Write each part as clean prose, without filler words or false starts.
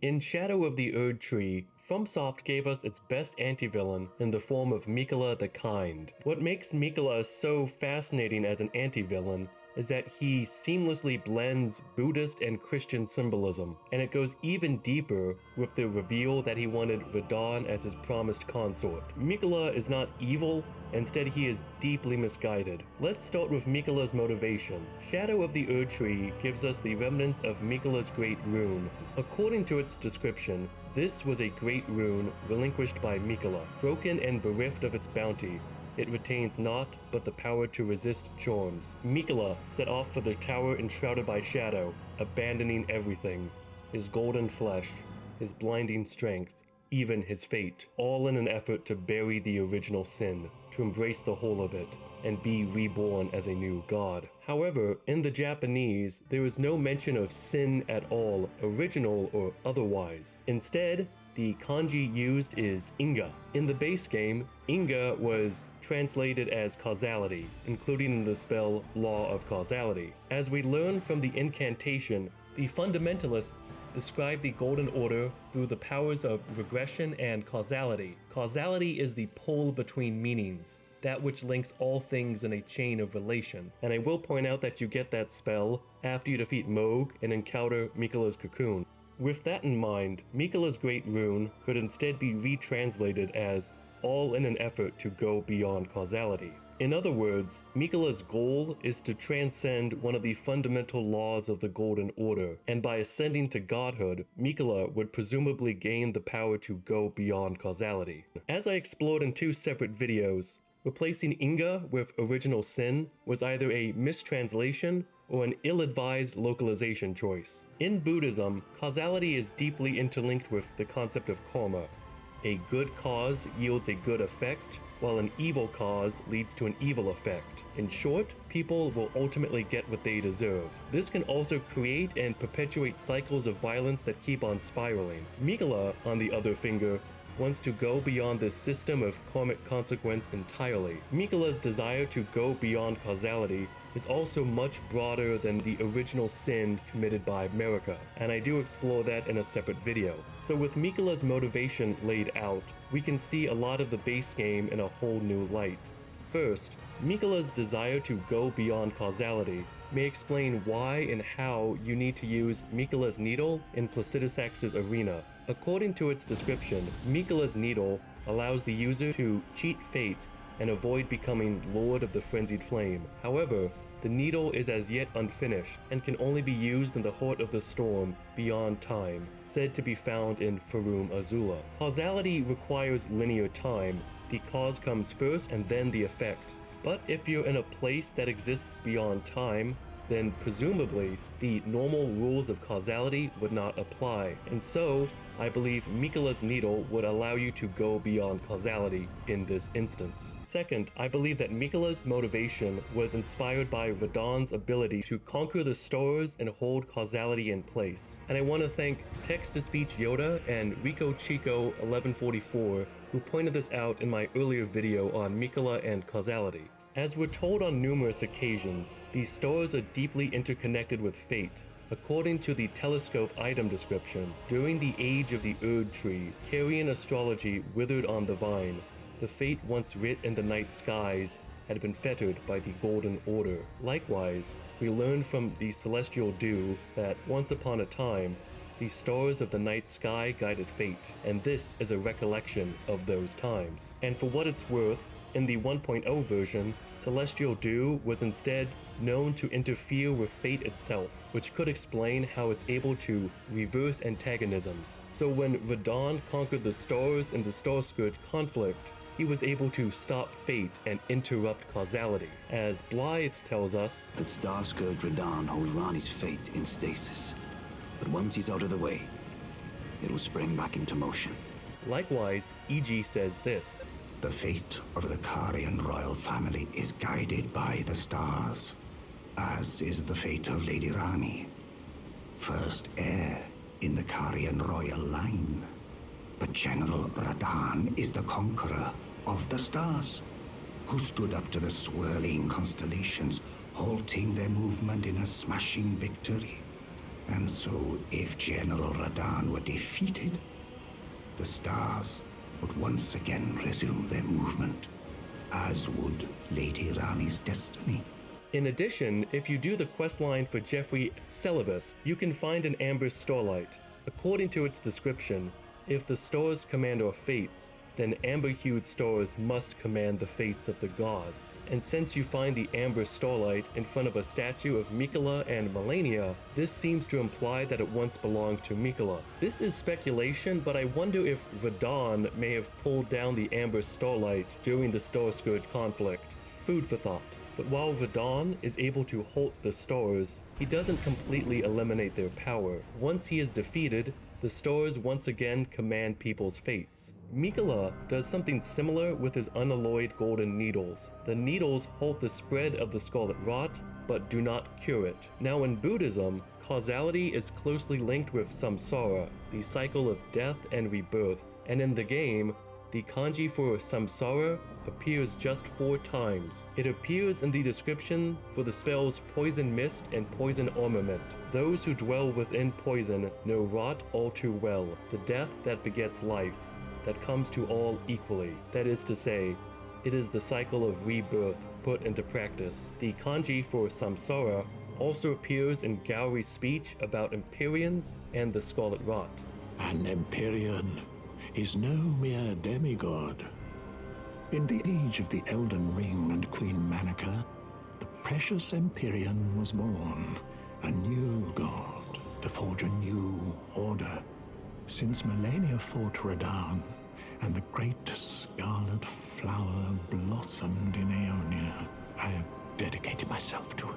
In Shadow of the Erdtree, FromSoft gave us its best anti-villain in the form of Miquella the Kind. What makes Miquella so fascinating as an anti-villain is that he seamlessly blends Buddhist and Christian symbolism, and it goes even deeper with the reveal that he wanted Radahn as his promised consort. Miquella is not evil, instead he is deeply misguided. Let's start with Miquella's motivation. Shadow of the Erdtree gives us the remnants of Miquella's great rune. According to its description, this was a great rune relinquished by Miquella. Broken and bereft of its bounty, it retains naught but the power to resist charms. Miquella set off for the tower enshrouded by shadow, abandoning everything. His golden flesh, his blinding strength, even his fate, all in an effort to bury the original sin, to embrace the whole of it, and be reborn as a new god. However, in the Japanese, there is no mention of sin at all, original or otherwise. Instead, the kanji used is inga. In the base game, inga was translated as causality, including the spell Law of Causality. As we learn from the incantation, the fundamentalists describe the Golden Order through the powers of regression and causality. Causality is the pole between meanings, that which links all things in a chain of relation. And I will point out that you get that spell after you defeat Moog and encounter Miquella's cocoon. With that in mind, Miquella's great rune could instead be retranslated as all in an effort to go beyond causality. In other words, Miquella's goal is to transcend one of the fundamental laws of the Golden Order, and by ascending to godhood, Miquella would presumably gain the power to go beyond causality. As I explored in two separate videos, replacing Inga with original sin was either a mistranslation or an ill-advised localization choice. In Buddhism, causality is deeply interlinked with the concept of karma. A good cause yields a good effect, while an evil cause leads to an evil effect. In short, people will ultimately get what they deserve. This can also create and perpetuate cycles of violence that keep on spiraling. Miquella, on the other finger, wants to go beyond this system of karmic consequence entirely. Miquella's desire to go beyond causality is also much broader than the original sin committed by America, and I do explore that in a separate video. So with Miquella's motivation laid out, we can see a lot of the base game in a whole new light. First, Miquella's desire to go beyond causality may explain why and how you need to use Miquella's needle in Placidusax's arena. According to its description, Miquella's needle allows the user to cheat fate and avoid becoming Lord of the Frenzied Flame. However, the needle is as yet unfinished and can only be used in the heart of the storm beyond time, said to be found in Farum Azula. Causality requires linear time. The cause comes first and then the effect. But if you're in a place that exists beyond time, then presumably the normal rules of causality would not apply. And so, I believe Miquella's needle would allow you to go beyond causality in this instance. Second, I believe that Miquella's motivation was inspired by Radahn's ability to conquer the stars and hold causality in place. And I want to thank Text-to-Speech Yoda and Rico Chico 1144 who pointed this out in my earlier video on Miquella and causality. As we're told on numerous occasions, these stars are deeply interconnected with fate. According to the telescope item description, during the age of the Erdtree, Carian astrology withered on the vine. The fate once writ in the night skies had been fettered by the Golden Order. Likewise, we learn from the celestial dew that once upon a time, the stars of the night sky guided fate, and this is a recollection of those times. And for what it's worth, in the 1.0 version, celestial dew was instead known to interfere with fate itself, which could explain how it's able to reverse antagonisms. So when Radahn conquered the stars in the Starscourge Conflict, he was able to stop fate and interrupt causality. As Blythe tells us, that Starscourge Radahn holds Rani's fate in stasis. But once he's out of the way, it will spring back into motion. Likewise, E.G. says this, "The fate of the Carian royal family is guided by the stars, as is the fate of Lady Rani, first heir in the Carian royal line. But General Radahn is the conqueror of the stars, who stood up to the swirling constellations, halting their movement in a smashing victory. And so, if General Radahn were defeated, the stars would once again resume their movement, as would Lady Rani's destiny. In addition, if you do the questline for Jeffrey Celibus, you can find an amber starlight. According to its description, if the stars command our fates, then amber-hued stars must command the fates of the gods. And since you find the amber starlight in front of a statue of Miquella and Malenia, this seems to imply that it once belonged to Miquella. This is speculation, but I wonder if Radahn may have pulled down the amber starlight during the Starscourge conflict. Food for thought. But while Radahn is able to halt the stars, he doesn't completely eliminate their power. Once he is defeated, the stars once again command people's fates. Miquella does something similar with his unalloyed golden needles. The needles halt the spread of the scarlet rot, but do not cure it. Now in Buddhism, causality is closely linked with samsara, the cycle of death and rebirth. And in the game, the kanji for samsara appears just 4 times. It appears in the description for the spells Poison Mist and Poison Armament. Those who dwell within poison know rot all too well, the death that begets life, that comes to all equally. That is to say, it is the cycle of rebirth put into practice. The kanji for samsara also appears in Gowry's speech about Empyreans and the Scarlet Rot. An Empyrean is no mere demigod. In the age of the Elden Ring and Queen Manica, the precious Empyrean was born, a new god, to forge a new order. Since Malenia fought Radahn, and the great scarlet flower blossomed in Aeonia, I have dedicated myself to her,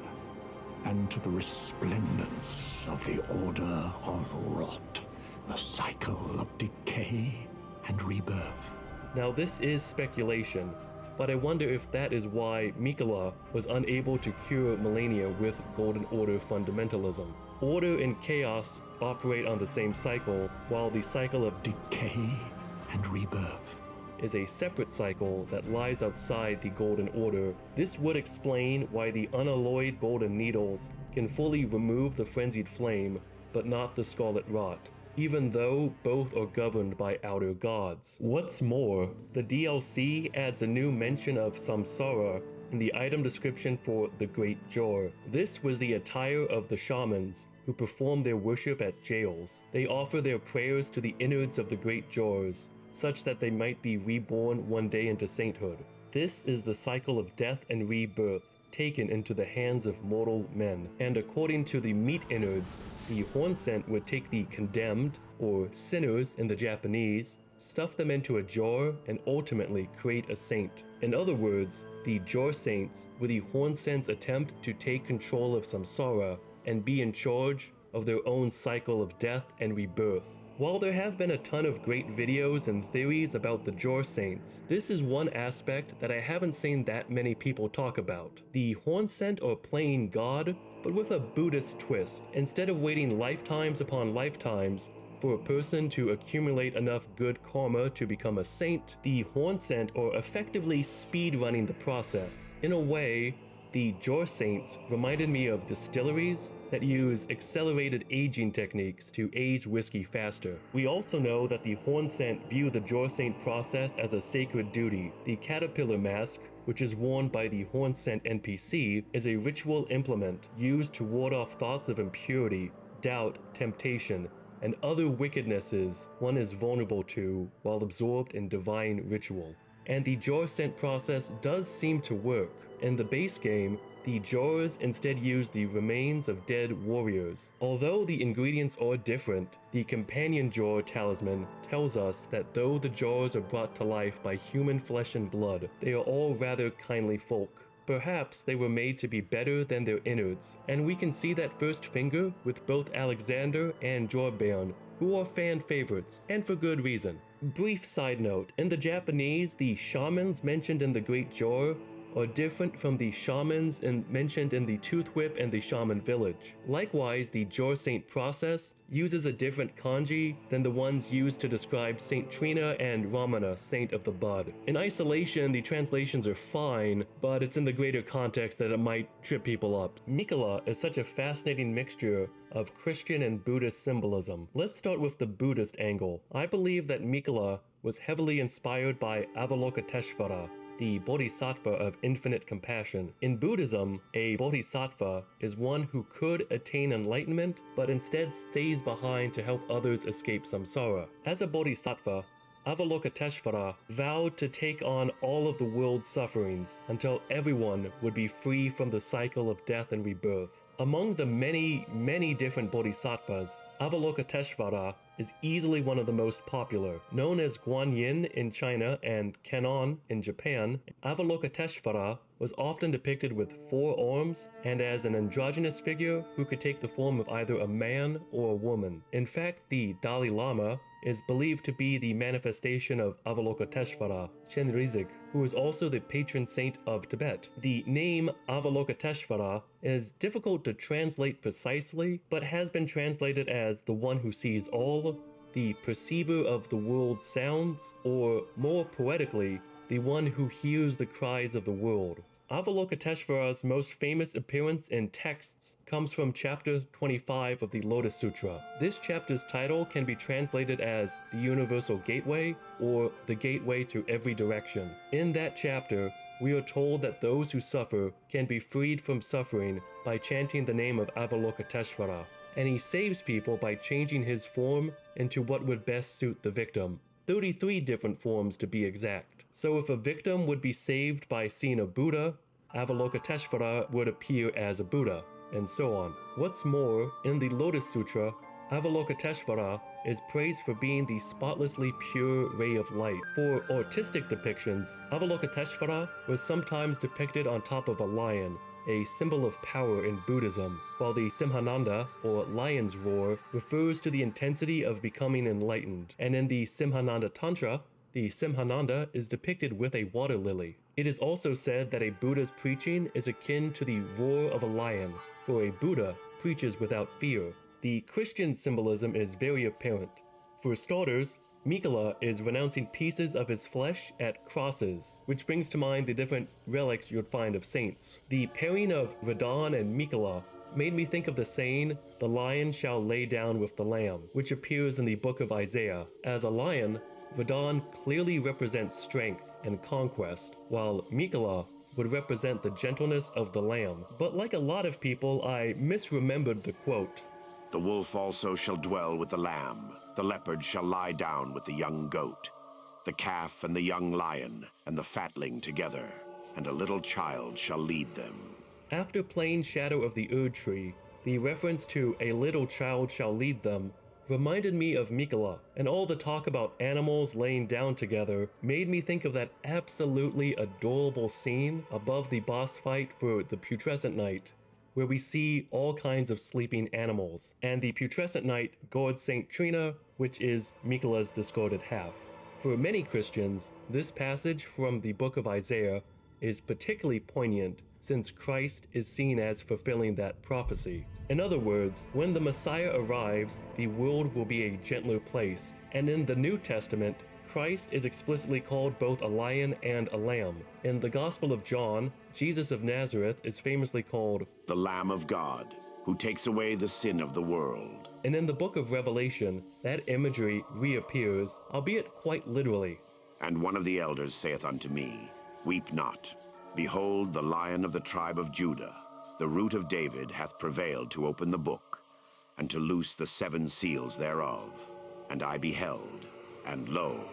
and to the resplendence of the Order of Rot, the cycle of decay and rebirth. Now this is speculation, but I wonder if that is why Miquella was unable to cure Malenia with Golden Order fundamentalism. Order and chaos operate on the same cycle, while the cycle of Decay and rebirth is a separate cycle that lies outside the Golden Order. This would explain why the unalloyed golden needles can fully remove the frenzied flame, but not the Scarlet Rot, even though both are governed by outer gods. What's more, the DLC adds a new mention of samsara in the item description for the Great Jar. This was the attire of the shamans who perform their worship at jails. They offer their prayers to the innards of the Great Jars, such that they might be reborn one day into sainthood. This is the cycle of death and rebirth, taken into the hands of mortal men. And according to the meat innards, the horn scent would take the condemned, or sinners in the Japanese, stuff them into a jar, and ultimately create a saint. In other words, the jar saints were the horn scent's attempt to take control of samsara and be in charge of their own cycle of death and rebirth. While there have been a ton of great videos and theories about the Jar Saints, this is one aspect that I haven't seen that many people talk about. The horn scent are playing God, but with a Buddhist twist. Instead of waiting lifetimes upon lifetimes for a person to accumulate enough good karma to become a saint, the horn scent are effectively speed-running the process. In a way, the Jar Saints reminded me of distilleries that use accelerated aging techniques to age whiskey faster. We also know that the Horn Scent view the Jar Saint process as a sacred duty. The caterpillar mask, which is worn by the Horn Scent NPC, is a ritual implement used to ward off thoughts of impurity, doubt, temptation, and other wickednesses one is vulnerable to while absorbed in divine ritual. And the Jar Scent process does seem to work. In the base game, the jars instead use the remains of dead warriors. Although the ingredients are different, the companion jar talisman tells us that though the jars are brought to life by human flesh and blood, they are all rather kindly folk. Perhaps they were made to be better than their innards, and we can see that first finger with both Alexander and Jorbairn, who are fan favorites, and for good reason. Brief side note, in the Japanese, the shamans mentioned in the Great Jar are different from the shamans mentioned in the Tooth Whip and the Shaman Village. Likewise, the Jar Saint process uses a different kanji than the ones used to describe Saint Trina and Ramana, Saint of the Bud. In isolation, the translations are fine, but it's in the greater context that it might trip people up. Miquella is such a fascinating mixture of Christian and Buddhist symbolism. Let's start with the Buddhist angle. I believe that Miquella was heavily inspired by Avalokiteshvara, the Bodhisattva of Infinite Compassion. In Buddhism, a Bodhisattva is one who could attain enlightenment, but instead stays behind to help others escape samsara. As a Bodhisattva, Avalokiteshvara vowed to take on all of the world's sufferings until everyone would be free from the cycle of death and rebirth. Among the many different bodhisattvas, Avalokiteshvara is easily one of the most popular. Known as Guanyin in China and Kannon in Japan, Avalokiteshvara was often depicted with 4 arms and as an androgynous figure who could take the form of either a man or a woman. In fact, the Dalai Lama is believed to be the manifestation of Avalokiteshvara, Chenrezig, who is also the patron saint of Tibet. The name Avalokiteshvara is difficult to translate precisely, but has been translated as the one who sees all, the perceiver of the world's sounds, or more poetically, the one who hears the cries of the world. Avalokiteshvara's most famous appearance in texts comes from chapter 25 of the Lotus Sutra. This chapter's title can be translated as the Universal Gateway or the Gateway to Every Direction. In that chapter, we are told that those who suffer can be freed from suffering by chanting the name of Avalokiteshvara, and he saves people by changing his form into what would best suit the victim. 33 different forms to be exact. So if a victim would be saved by seeing a Buddha, Avalokiteshvara would appear as a Buddha, and so on. What's more, in the Lotus Sutra, Avalokiteshvara is praised for being the spotlessly pure ray of light. For artistic depictions, Avalokiteshvara was sometimes depicted on top of a lion, a symbol of power in Buddhism, while the Simhananda, or lion's roar, refers to the intensity of becoming enlightened. And in the Simhananda Tantra, the Simhananda is depicted with a water lily. It is also said that a Buddha's preaching is akin to the roar of a lion, for a Buddha preaches without fear. The Christian symbolism is very apparent. For starters, Miquella is renouncing pieces of his flesh at crosses, which brings to mind the different relics you'd find of saints. The pairing of Radahn and Miquella made me think of the saying, "The lion shall lay down with the lamb," which appears in the book of Isaiah. As a lion, Radahn clearly represents strength and conquest, while Miquella would represent the gentleness of the lamb. But like a lot of people, I misremembered the quote. The wolf also shall dwell with the lamb, the leopard shall lie down with the young goat, the calf and the young lion and the fatling together, and a little child shall lead them. After playing Shadow of the Erdtree, the reference to "a little child shall lead them" reminded me of Miquella, and all the talk about animals laying down together made me think of that absolutely adorable scene above the boss fight for the Putrescent Knight, where we see all kinds of sleeping animals, and the Putrescent Knight guards Saint Trina, which is Miquella's discarded half. For many Christians, this passage from the book of Isaiah is particularly poignant since Christ is seen as fulfilling that prophecy. In other words, when the Messiah arrives, the world will be a gentler place, and in the New Testament, Christ is explicitly called both a lion and a lamb. In the Gospel of John, Jesus of Nazareth is famously called the Lamb of God, who takes away the sin of the world. And in the book of Revelation, that imagery reappears, albeit quite literally. And one of the elders saith unto me, Weep not. Behold, the Lion of the tribe of Judah, the root of David, hath prevailed to open the book, and to loose the 7 seals thereof. And I beheld, and lo,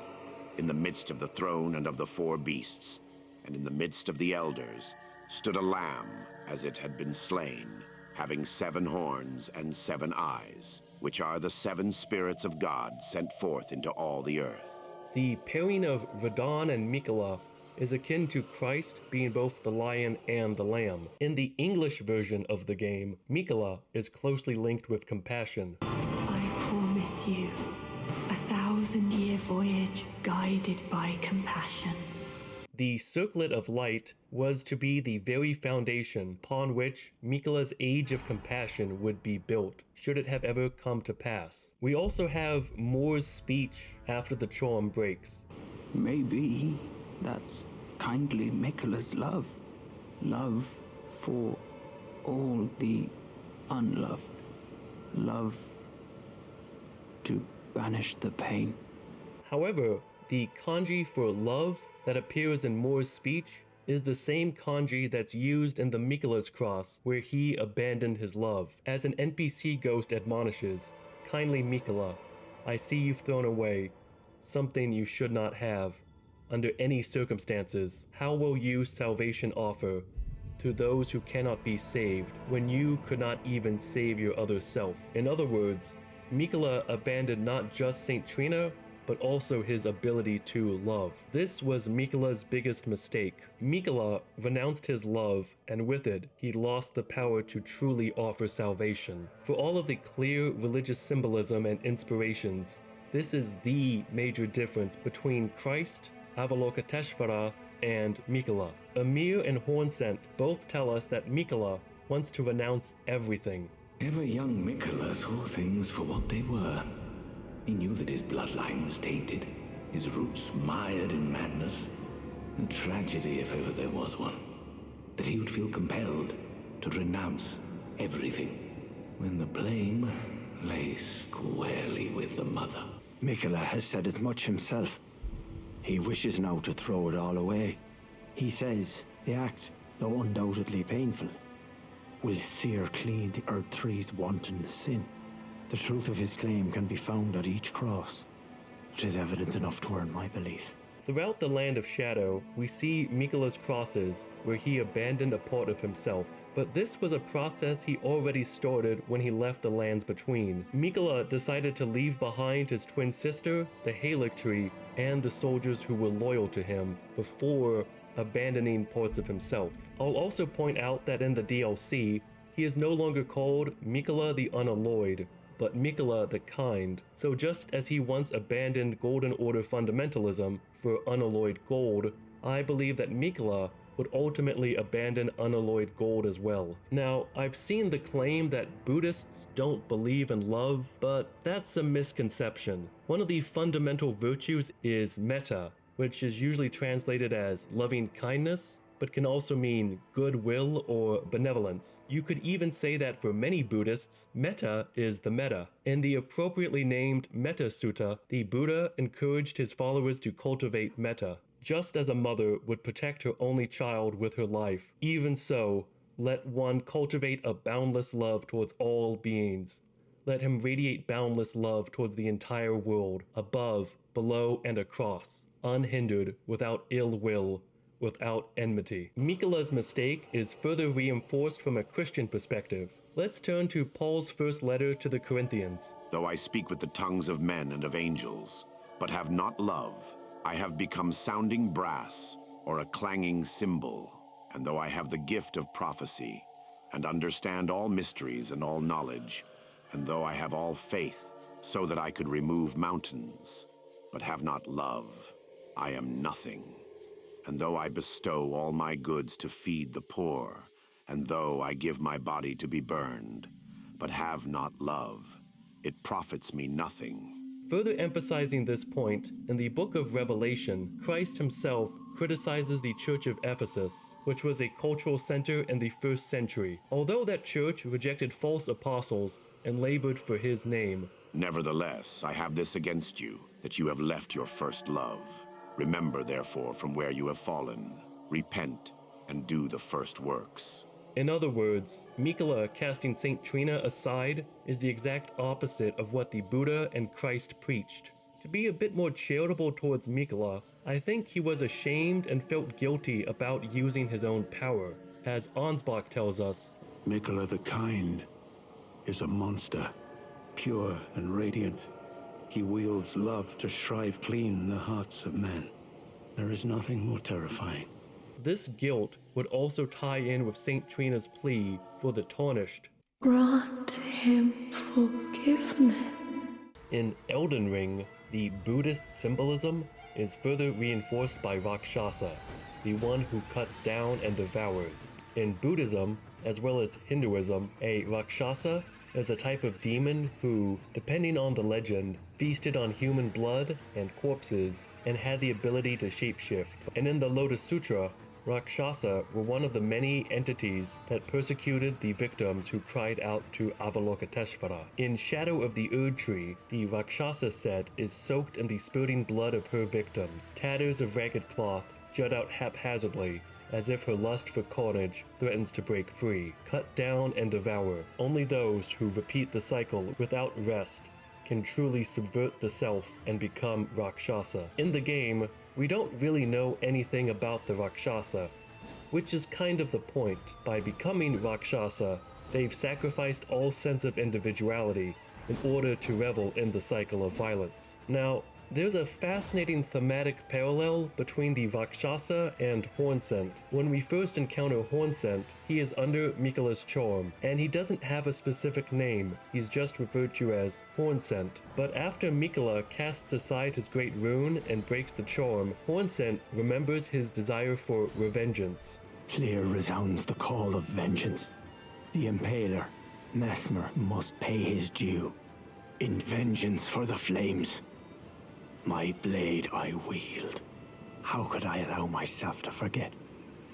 in the midst of the throne and of the 4 beasts, and in the midst of the elders, stood a lamb as it had been slain, having 7 horns and 7 eyes, which are the 7 spirits of God sent forth into all the earth. The pairing of Radahn and Miquella is akin to Christ being both the lion and the lamb. In the English version of the game, Miquella is closely linked with compassion. I promise you, 1,000-year voyage guided by compassion. The circlet of light was to be the very foundation upon which Miquella's Age of Compassion would be built, should it have ever come to pass. We also have Moore's speech after the charm breaks. Maybe that's kindly Miquella's love. Love for all the unloved. Love to banish the pain. However, the kanji for love that appears in Moore's speech is the same kanji that's used in the Miquella's cross where he abandoned his love. As an NPC ghost admonishes, "Kindly Miquella, I see you've thrown away something you should not have. Under any circumstances, how will you salvation offer to those who cannot be saved when you could not even save your other self?" In other words, Miquella abandoned not just Saint Trina, but also his ability to love. This was Miquella's biggest mistake. Miquella renounced his love, and with it, he lost the power to truly offer salvation. For all of the clear religious symbolism and inspirations, this is the major difference between Christ, Avalokiteshvara, and Miquella. Amir and Hornsent both tell us that Miquella wants to renounce everything. Ever young Miquella saw things for what they were. He knew that his bloodline was tainted, his roots mired in madness. A tragedy if ever there was one. That he would feel compelled to renounce everything, when the blame lay squarely with the mother. Miquella has said as much himself. He wishes now to throw it all away. He says the act, though undoubtedly painful, will sear clean the Erdtree's wanton sin. The truth of his claim can be found at each cross. It is evidence enough to earn my belief. Throughout the Land of Shadow, we see Miquella's crosses, where he abandoned a part of himself. But this was a process he already started when he left the Lands Between. Miquella decided to leave behind his twin sister, the Erdtree, and the soldiers who were loyal to him, before abandoning parts of himself. I'll also point out that in the DLC, he is no longer called Miquella the Unalloyed, but Miquella the Kind. So just as he once abandoned Golden Order fundamentalism for unalloyed gold, I believe that Miquella would ultimately abandon unalloyed gold as well. Now, I've seen the claim that Buddhists don't believe in love, but that's a misconception. One of the fundamental virtues is metta, which is usually translated as loving kindness, but can also mean goodwill or benevolence. You could even say that for many Buddhists, metta is the metta. In the appropriately named Metta Sutta, the Buddha encouraged his followers to cultivate metta. Just as a mother would protect her only child with her life, even so, let one cultivate a boundless love towards all beings. Let him radiate boundless love towards the entire world, above, below, and across, unhindered, without ill will, without enmity. Miquella's mistake is further reinforced from a Christian perspective. Let's turn to Paul's first letter to the Corinthians. Though I speak with the tongues of men and of angels, but have not love, I have become sounding brass or a clanging cymbal. And though I have the gift of prophecy and understand all mysteries and all knowledge, and though I have all faith so that I could remove mountains, but have not love, I am nothing. And though I bestow all my goods to feed the poor, and though I give my body to be burned, but have not love, it profits me nothing. Further emphasizing this point, in the book of Revelation, Christ himself criticizes the Church of Ephesus, which was a cultural center in the 1st century. Although that church rejected false apostles and labored for his name, Nevertheless, I have this against you, that you have left your first love. Remember, therefore, from where you have fallen, repent, and do the first works. In other words, Miquella casting Saint Trina aside is the exact opposite of what the Buddha and Christ preached. To be a bit more charitable towards Miquella, I think he was ashamed and felt guilty about using his own power. As Ansbach tells us, Miquella the Kind is a monster, pure and radiant. He wields love to shrive clean the hearts of men. There is nothing more terrifying. this guilt would also tie in with Saint Trina's plea for the tarnished. Grant him forgiveness. In Elden Ring, the Buddhist symbolism is further reinforced by Rakshasa. the one who cuts down and devours. In Buddhism, as well as Hinduism, a Rakshasa is a type of demon who, depending on the legend, feasted on human blood and corpses and had the ability to shapeshift. And in the Lotus Sutra, Rakshasa were one of the many entities that persecuted the victims who cried out to Avalokiteshvara. In Shadow of the Erdtree, the Rakshasa set is soaked in the spurting blood of her victims. Tatters of ragged cloth jut out haphazardly, as if her lust for carnage threatens to break free. Cut down and devour. Only those who repeat the cycle without rest can truly subvert the self and become Rakshasa. In the game, we don't really know anything about the Rakshasa, which is kind of the point. By becoming Rakshasa, they've sacrificed all sense of individuality in order to revel in the cycle of violence. Now, there's a fascinating thematic parallel between the Rakshasa and Hornsent. When we first encounter Hornsent, he is under Miquella's charm, and he doesn't have a specific name, he's just referred to as Hornsent. But after Miquella casts aside his great rune and breaks the charm, Hornsent remembers his desire for revengeance. Clear resounds the call of vengeance. The impaler, Mesmer, must pay his due. In vengeance for the flames, my blade I wield. How could I allow myself to forget?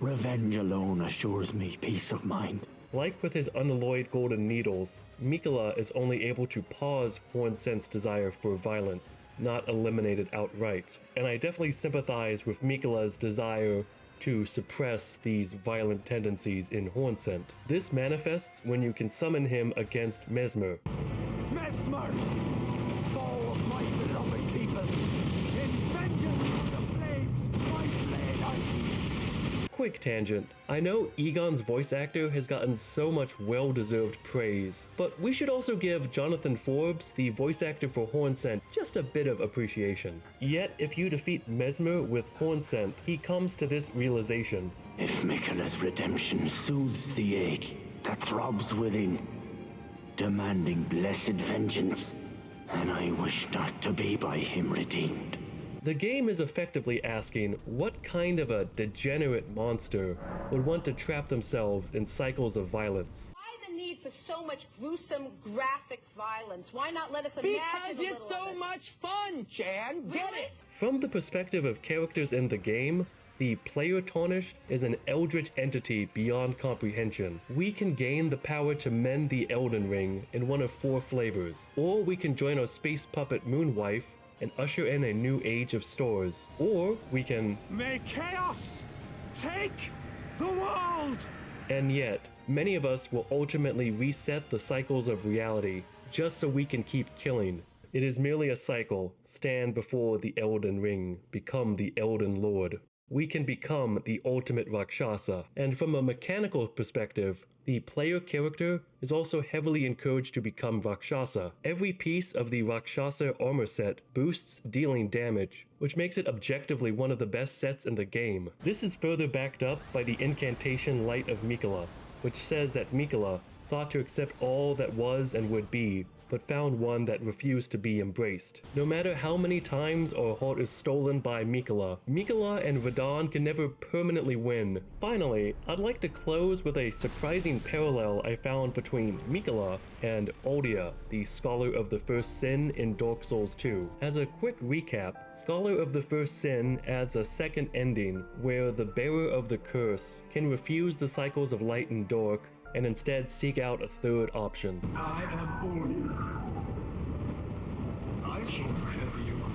Revenge alone assures me peace of mind. Like with his unalloyed golden needles, Miquella is only able to pause Hornsent's desire for violence, not eliminate it outright. And I definitely sympathize with Miquella's desire to suppress these violent tendencies in Hornsent. This manifests when you can summon him against Mesmer. Mesmer! Foe of my beloved people! In vengeance of the flames, my blade I wield! Quick tangent. I know Egon's voice actor has gotten so much well-deserved praise, but we should also give Jonathan Forbes, the voice actor for Hornsent, just a bit of appreciation. Yet, if you defeat Mesmer with Hornsent, he comes to this realization. If Miquella's redemption soothes the ache that throbs within, demanding blessed vengeance, and I wish not to be by him redeemed. The game is effectively asking what kind of a degenerate monster would want to trap themselves in cycles of violence. Why the need for so much gruesome, graphic violence? Why not let us imagine Because it's so much fun, Chan. Get it? From the perspective of characters in the game, the player tarnished is an eldritch entity beyond comprehension. We can gain the power to mend the Elden Ring in one of 4 flavors, or we can join our space puppet Moonwife and usher in a new age of stores, or we can May chaos take the world! And yet, many of us will ultimately reset the cycles of reality just so we can keep killing. It is merely a cycle. Stand before the Elden Ring, become the Elden Lord. We can become the ultimate Rakshasa, and from a mechanical perspective, the player character is also heavily encouraged to become Rakshasa. Every piece of the Rakshasa armor set boosts dealing damage, which makes it objectively one of the best sets in the game. This is further backed up by the incantation Light of Miquella, which says that Miquella sought to accept all that was and would be, but found one that refused to be embraced. No matter how many times our heart is stolen by Miquella, Miquella and Radahn can never permanently win. Finally, I'd like to close with a surprising parallel I found between Miquella and Aldia, the Scholar of the First Sin in Dark Souls 2. As a quick recap, Scholar of the First Sin adds a second ending where the bearer of the curse can refuse the cycles of light and dark and instead seek out a third option. I am Aldia. I shall tell you a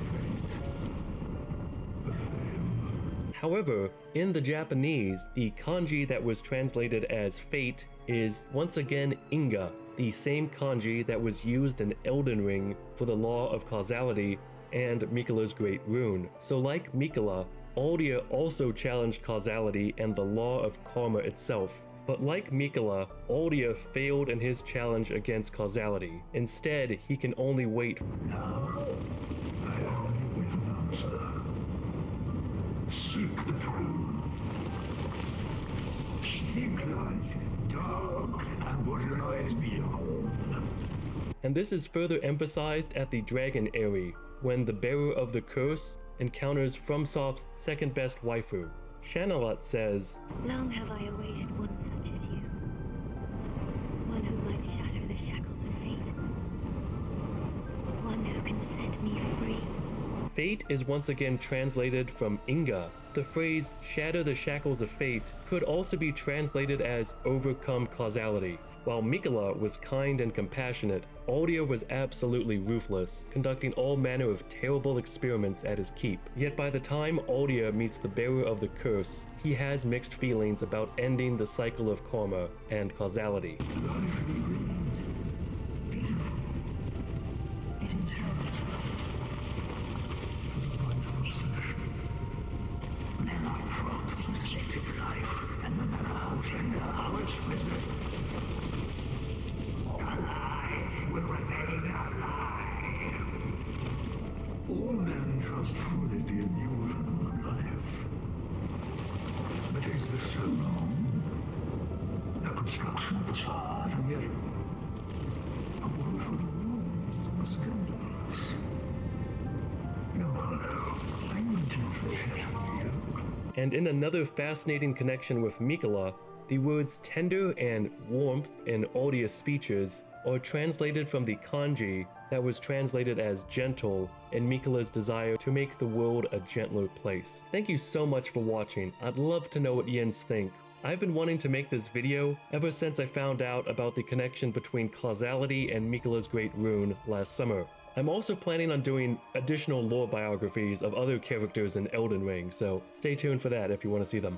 fate. However, in the Japanese, the kanji that was translated as fate is once again Inga, the same kanji that was used in Elden Ring for the law of causality and Miquella's great rune. So like Miquella, Aldia also challenged causality and the law of karma itself. But like Miquella, Aldia failed in his challenge against causality. Instead, he can only wait. Now, I only wait an answer. Seek the throne. Seek light, dark, and what lies beyond. And this is further emphasized at the Dragon Aerie, when the bearer of the curse encounters FromSoft's second best waifu. Shanalat says, Long have I awaited one such as you. One who might shatter the shackles of fate. One who can set me free. Fate is once again translated from Inga. The phrase shatter the shackles of fate could also be translated as overcome causality. While Miquella was kind and compassionate, Aldia was absolutely ruthless, conducting all manner of terrible experiments at his keep. Yet by the time Aldia meets the bearer of the curse, he has mixed feelings about ending the cycle of karma and causality. All men trust fully the illusion of life. But is this so wrong? A construction facade, and yet a world full of rules and scandals. No, hello. I'm waiting for you. And in another fascinating connection with Miquella, the words tender and warmth in Aldia's speeches are translated from the kanji that was translated as gentle in Miquella's desire to make the world a gentler place. Thank you so much for watching. I'd love to know what Yins think. I've been wanting to make this video ever since I found out about the connection between causality and Miquella's Great Rune last summer. I'm also planning on doing additional lore biographies of other characters in Elden Ring, so stay tuned for that if you want to see them.